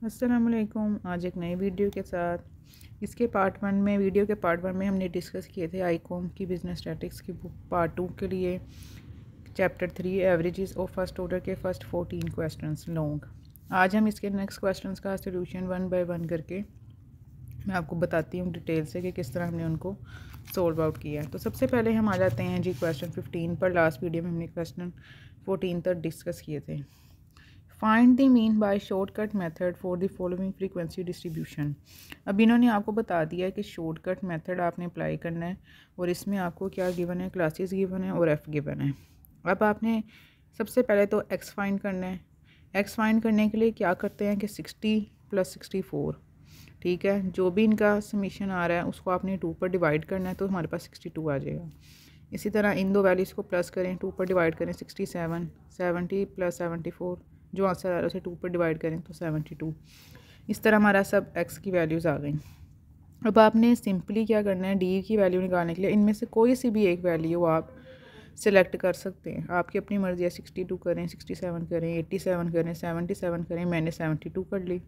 अस्सलामुअलैकुम। आज एक नई वीडियो के साथ वीडियो के पार्ट वन में हमने डिस्कस किए थे आईकॉम की बिजनेस स्टैटिक्स की बुक पार्ट टू के लिए chapter 3 averages of first order के फर्स्ट 14 क्वेश्चंस लॉन्ग। आज हम इसके नेक्स्ट क्वेश्चंस का सोल्यूशन वन बाय वन करके मैं आपको बताती हूँ डिटेल से कि किस तरह हमने उनको सोल्व आउट किया। तो सबसे पहले हम आ जाते हैं जी क्वेश्चन 15 पर। लास्ट वीडियो में हमने क्वेश्चन 14 तक डिस्कस किए थे। Find the mean by shortcut method for the following frequency distribution. अब इन्होंने आपको बता दिया है कि शॉर्टकट मेथड आपने अप्लाई करना है और इसमें आपको क्या गिवन है, क्लासेस गिवन है और एफ़ गिवन है। अब आपने सबसे पहले तो एक्स फाइंड करना है। एक्स फाइंड करने के लिए क्या करते हैं कि 60 + 64, ठीक है, जो भी इनका समीशन आ रहा है उसको आपने 2 पर डिवाइड करना है तो हमारे पास 62 आ जाएगा। इसी तरह इन दो वैल्यूज़ को प्लस करें, 2 पर डिवाइड करें 67, 70 + 74, जो आंसर आ रहा है उसे 2 पर डिवाइड करें तो 72। इस तरह हमारा सब एक्स की वैल्यूज़ आ गई। अब आपने सिंपली क्या करना है, डी की वैल्यू निकालने के लिए इनमें से कोई सी भी एक वैल्यू आप सिलेक्ट कर सकते हैं। आपकी अपनी मर्ज़ी है, 62 करें, 67 करें, 87 करें, 77 करें। मैंने 72 कर ली।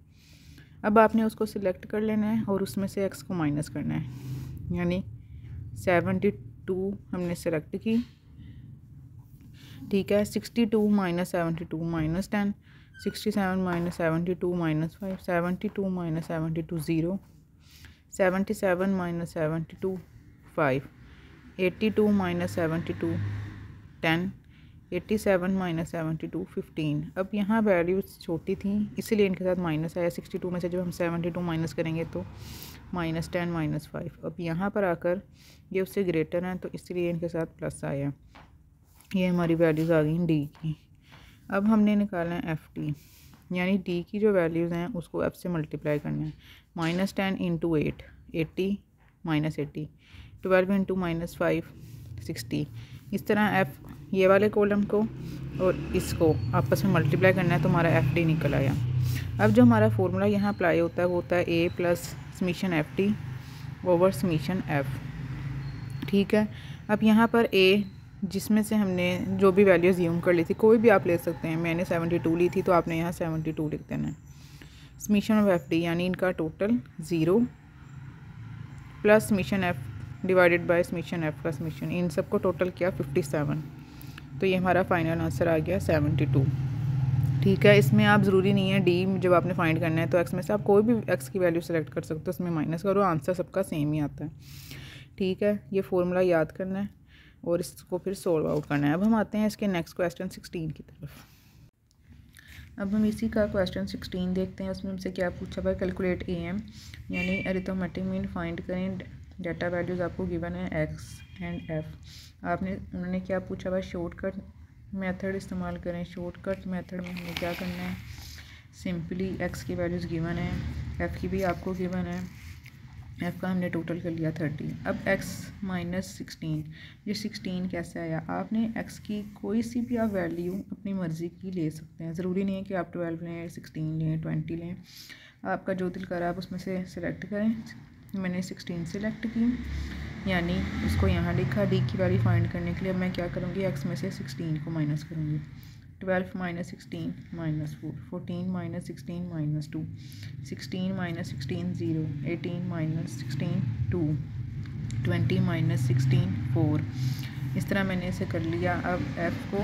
अब आपने उसको सिलेक्ट कर लेना है और उसमें से एक्स को माइनस करना है, यानी 72 हमने सेलेक्ट की, ठीक है। 62 - 72 -10, 67 - 72 -5, 72 - 72 0, 77 - 72 5, 82 - 72 10, 87 - 72 15। अब यहाँ वैल्यूज छोटी थी इसीलिए इनके साथ माइनस आया। 62 में से जब हम 72 माइनस करेंगे तो -10 -5। अब यहाँ पर आकर ये उससे ग्रेटर हैं तो इसलिए इनके साथ प्लस आया। ये हमारी वैल्यूज़ आ गई डी की। अब हमने निकालना है एफ़ डी, यानी डी की जो वैल्यूज़ हैं उसको एफ़ से मल्टीप्लाई करना है। -10 × 8 80 - 80, 12 × -5 60। इस तरह एफ़ ये वाले कॉलम को और इसको आपस में मल्टीप्लाई करना है तो हमारा एफ़ डी निकल आया। अब जो हमारा फॉर्मूला यहाँ अप्लाई होता है वो होता है A plus summation F D over summation F, ठीक है। अब यहाँ पर ए जिसमें से हमने जो भी वैल्यू ज़्यूम कर ली थी, कोई भी आप ले सकते हैं, मैंने 72 ली थी तो आपने यहाँ 72 लिख देना है। समीशन ऑफ एफ डी यानी इनका total 0 plus summation F divided by summation F का समीशन, इन सबको टोटल किया 57, तो ये हमारा फाइनल आंसर आ गया 72, ठीक है। इसमें आप ज़रूरी नहीं है डी जब आपने फाइंड करना है तो एक्स में से आप कोई भी एक्स की वैल्यू सेलेक्ट कर सकते हो, उसमें माइनस करो, आंसर सबका सेम ही आता है, ठीक है। ये फॉर्मूला याद करना है और इसको फिर सोल्व आउट करना है। अब हम आते हैं इसके नेक्स्ट क्वेश्चन 16 की तरफ। अब हम इसी का क्वेश्चन 16 देखते हैं। उसमें हमसे क्या पूछा हुआ है, कैलकुलेट ए एम यानी अरिथमेटिक मीन फाइंड करें। डाटा वैल्यूज़ आपको गिवन है एक्स एंड एफ। उन्होंने क्या पूछा हुआ है, शॉर्टकट मेथड इस्तेमाल करें। शॉर्टकट मेथड में हमें क्या करना है, सिंपली एक्स की वैल्यूज़ गिवन है, एफ़ की भी आपको गिवन है, एफ़ का हमने टोटल कर लिया 30। अब x - 16, ये 16 कैसे आया। आपने x की कोई सी भी आप वैल्यू अपनी मर्ज़ी की ले सकते हैं, ज़रूरी नहीं है कि आप 12 लें, 16 लें, 20 लें, आपका जो दिल करा आप उसमें से सिलेक्ट करें। मैंने 16 सिलेक्ट की, यानी उसको यहाँ लिखा। डी की वैल्यू फाइंड करने के लिए अब मैं क्या करूँगी, x में से 16 को माइनस करूँगी। 12 - 16 -4, 14 - 16 -2, 16 - 16 0, 18 - 16 2, 20 - 16 4। इस तरह मैंने इसे कर लिया। अब f को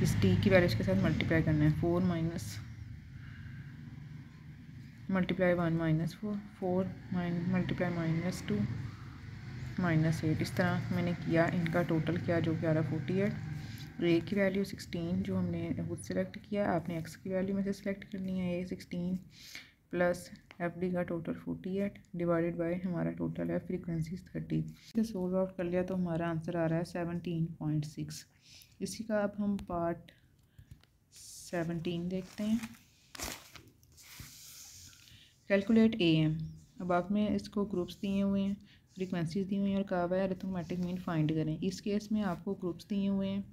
इस t की वैल्यूज़ के साथ मल्टीप्लाई करना है। 4 - मल्टीप्लाई 1 -4, 4 × -2 -8। इस तरह मैंने किया, इनका टोटल किया जो कि आ रहा 48। ए की वैल्यू 16 जो हमने खुद सेलेक्ट किया, आपने एक्स की वैल्यू में से सिलेक्ट करनी है। ए 16 प्लस एफ डी का टोटल 48 डिवाइडेड बाय हमारा टोटल है फ्रीक्वेंसीज 30। इसे सोल्व आउट कर लिया तो हमारा आंसर आ रहा है 17.6। इसी का अब हम पार्ट 17 देखते हैं। Calculate A M. अब आप में इसको ग्रुप्स दिए हुए हैं, फ्रीक्वेंसीज दी हुई हैं और कहा हुआ है अरिथमेटिक मीन फाइंड करें। इस केस में आपको ग्रुप्स दिए हुए हैं,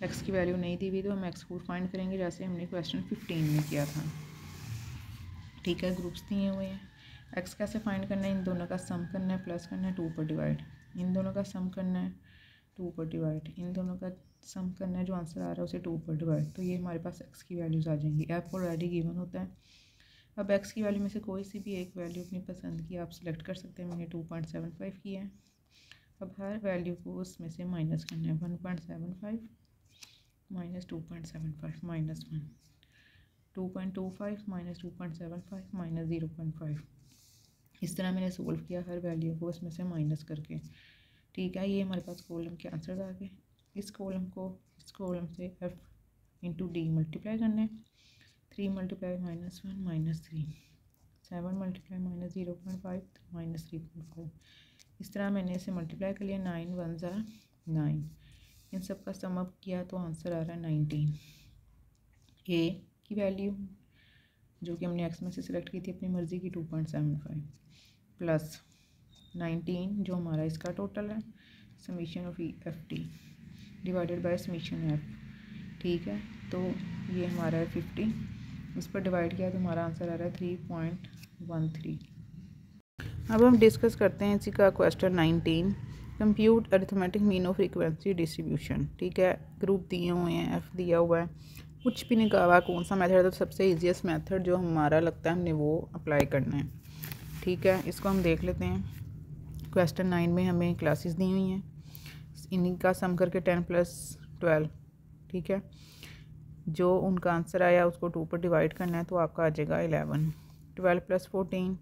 एक्स की वैल्यू नहीं दी हुई तो हम एक्स को फाइंड करेंगे जैसे हमने क्वेश्चन 15 में किया था, ठीक है। ग्रुप्स दिए हुए हैं, एक्स कैसे फाइंड करना है, इन दोनों का सम करना है, प्लस करना है, 2 पर डिवाइड, इन दोनों का सम करना है, 2 पर डिवाइड, इन दोनों का सम करना है, जो आंसर आ रहा है उसे 2 पर डिवाइड, तो ये हमारे पास एक्स की वैल्यूज़ आ जाएंगी। एफ ऑलरेडी गिवन होता है अब x की वैल्यू में से कोई सी भी एक वैल्यू अपनी पसंद की आप सिलेक्ट कर सकते हैं। मैंने 2.75 किया है। अब हर वैल्यू को उसमें से माइनस करना है। 1.75 माइनस 2.75 माइनस 1, 2.25 माइनस 2.75 माइनस 0.5। इस तरह मैंने सोल्व किया हर वैल्यू को उसमें से माइनस करके। ठीक है, ये हमारे पास कॉलम के आंसर्स आ गए। इस कॉलम को इस कॉलम से f इंटू डी मल्टीप्लाई करना है। 3 मल्टीप्लाई -1 -3, 7 मल्टीप्लाई -0.5 -3.5। इस तरह मैंने इसे मल्टीप्लाई कर लिया। 9 1 ज़ा 9। इन सब का सम अप किया तो आंसर आ रहा है 19। ए की वैल्यू जो कि हमने एक्स में से सिलेक्ट की थी अपनी मर्ज़ी की 2.75 प्लस 19 जो हमारा इसका टोटल है summation of F T divided by summation F. ठीक है, तो ये हमारा है 50। इस पर डिवाइड किया तो हमारा आंसर आ रहा है 3.13। अब हम डिस्कस करते हैं इसी का question 19। Compute arithmetic mean of frequency distribution. ठीक है, ग्रुप दिए हुए हैं, एफ दिया हुआ है, कुछ भी नहीं कहा हुआ कौन सा मेथड है, तो सबसे ईजीएस्ट मेथड जो हमारा लगता है हमने वो अप्लाई करना है। ठीक है, इसको हम देख लेते हैं। क्वेश्चन 9 में हमें क्लासेस दी हुई हैं, इन्हीं का सम करके 10 + 12। ठीक है, जो उनका आंसर आया उसको 2 पर डिवाइड करना है तो आपका आ जाएगा 11। 12 + 14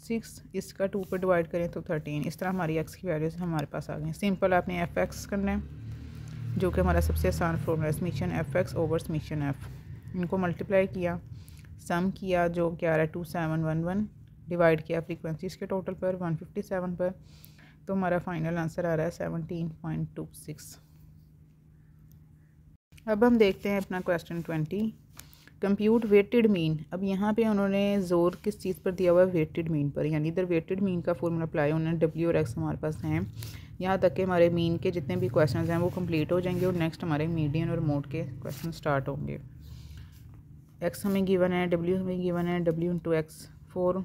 26, इसका 2 पर डिवाइड करें तो 13। इस तरह हमारी एक्स की वैल्यूज हमारे पास आ गई। सिंपल आपने एफ एक्स करना है जो कि हमारा सबसे आसान फॉर्मूला है, summation F x over summation F. इनको मल्टीप्लाई किया, सम किया जो कि आ रहा है 2711, डिवाइड किया फ्रीक्वेंसीज के टोटल पर 157 पर, तो हमारा फाइनल आंसर आ रहा है 17.26। अब हम देखते हैं अपना क्वेश्चन 20। Compute weighted mean. अब यहाँ पे उन्होंने जोर किस चीज़ पर दिया हुआ है? वेटेड मीन पर, यानी इधर वेटेड मीन का फॉर्मूला अप्लाई उन्होंने डब्ल्यू और एक्स हमारे पास हैं। यहाँ तक कि हमारे मीन के जितने भी क्वेश्चंस हैं वो कंप्लीट हो जाएंगे और नेक्स्ट हमारे मीडियन और मोड के क्वेश्चन स्टार्ट होंगे। एक्स हमें गिवन है, डब्ल्यू हमें गिवन है, W into x 4,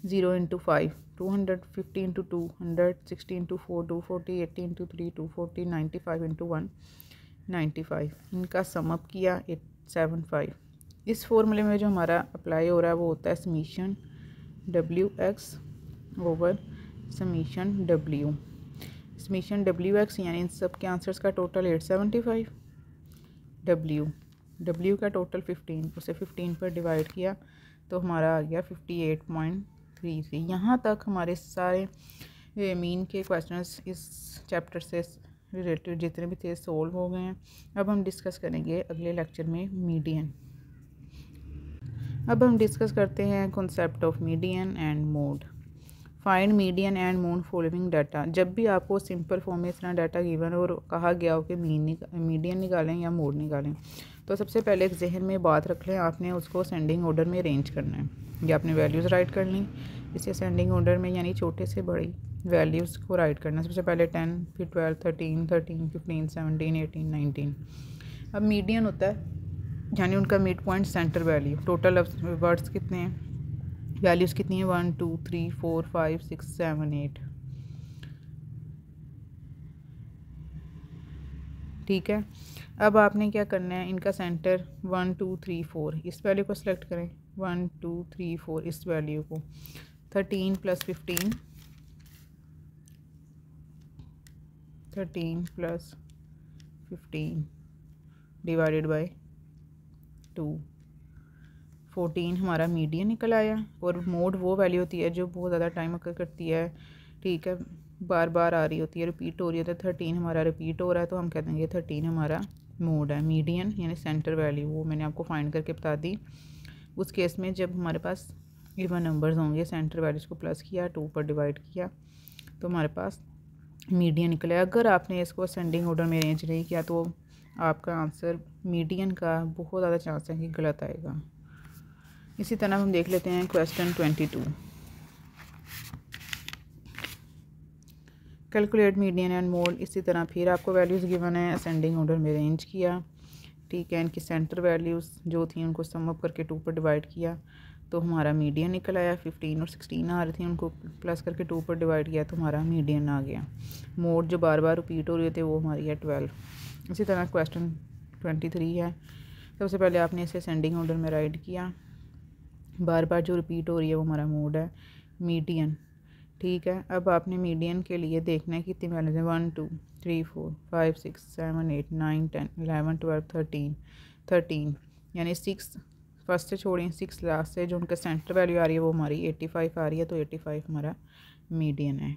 0 into 5 200, 50 into 200, 60 into 4 240, 80 into 3 240, 95 into 1 95। इनका समअप किया 875। इस फॉर्मूले में जो हमारा अप्लाई हो रहा है वो होता है summation W x over summation W. Summation W x यानी इन सब के आंसर्स का टोटल 875, डब्ल्यू का टोटल 15, उसे 15 पर डिवाइड किया तो हमारा आ गया 58.33। यहाँ तक हमारे सारे मीन के क्वेश्चंस इस चैप्टर से रिलेटेड जितने भी थे सोल्व हो गए हैं। अब हम डिस्कस करेंगे अगले लेक्चर में मीडियन। अब हम डिस्कस करते हैं concept of median and mode. Find median and mode following data. जब भी आपको सिंपल फॉर्म में इस तरह डाटा गिवन और कहा गया हो कि मीडियन निकालें या मोड निकालें, तो सबसे पहले एक जहन में बात रख लें, आपने उसको सेंडिंग ऑर्डर में अरेंज करना है। या आपने वैल्यूज़ राइट कर ली इसे सेंडिंग ऑर्डर में, यानी छोटे से बड़ी वैल्यूज़ को राइट करना। सबसे पहले 10, फिर 12, 13, 15, 17, 18, 19। अब मीडियन होता है यानी उनका mid point centre value. Total words कितने हैं, वैल्यूज़ कितनी है, 1 2 3 4 5 6 7 8। ठीक है, अब आपने क्या करना है, इनका सेंटर 1 2 3 4, इस वैल्यू को सिलेक्ट करें। 1 2 3 4 इस वैल्यू को 13 + 15, 13 + 15 डिवाइडेड बाय 2, 14 हमारा मीडियन निकल आया। और मोड वो वैल्यू होती है जो बहुत ज़्यादा टाइम अकर करती है, ठीक है, बार बार आ रही होती है, रिपीट हो रही है। तो 13 हमारा रिपीट हो रहा है तो हम कह देंगे 13 हमारा मोड है। मीडियन यानी सेंटर वैल्यू वो मैंने आपको फाइंड करके बता दी। उस केस में जब हमारे पास इवन नंबर्स होंगे, सेंटर वैल्यूज़ को प्लस किया, 2 पर डिवाइड किया तो हमारे पास मीडियन निकला। अगर आपने इसको सेंडिंग ऑर्डर में अरेंज नहीं किया तो आपका आंसर मीडियन का बहुत ज़्यादा चांस है कि गलत आएगा। इसी तरह हम देख लेते हैं question 22। Calculate median and mode. इसी तरह फिर आपको वैल्यूज़ गिवन है, असेंडिंग ऑर्डर में अरेंज किया। ठीक है, इनकी सेंटर वैल्यूज़ जो थी उनको सम अप करके 2 पर डिवाइड किया तो हमारा मीडियन निकल आया। 15 और 16 आ रही थी, उनको प्लस करके 2 पर डिवाइड किया तो हमारा मीडियन आ गया। मोड जो बार बार रिपीट हो रहे थे वो हमारी है 12। इसी तरह क्वेश्चन 23 है, सबसे पहले आपने इसे असेंडिंग ऑर्डर में राइट किया, बार बार जो रिपीट हो रही है वो हमारा मोड है मीडियन। ठीक है, अब आपने मीडियन के लिए देखना है कितनी वैल्यूज हैं, 1 2 3 4 5 6 7 8 9 10 11 12 13 यानी 6 फर्स्ट से छोड़िए 6 लास्ट से जो उनका सेंटर वैल्यू आ रही है वो हमारी 85 आ रही है, तो 85 हमारा मीडियन है।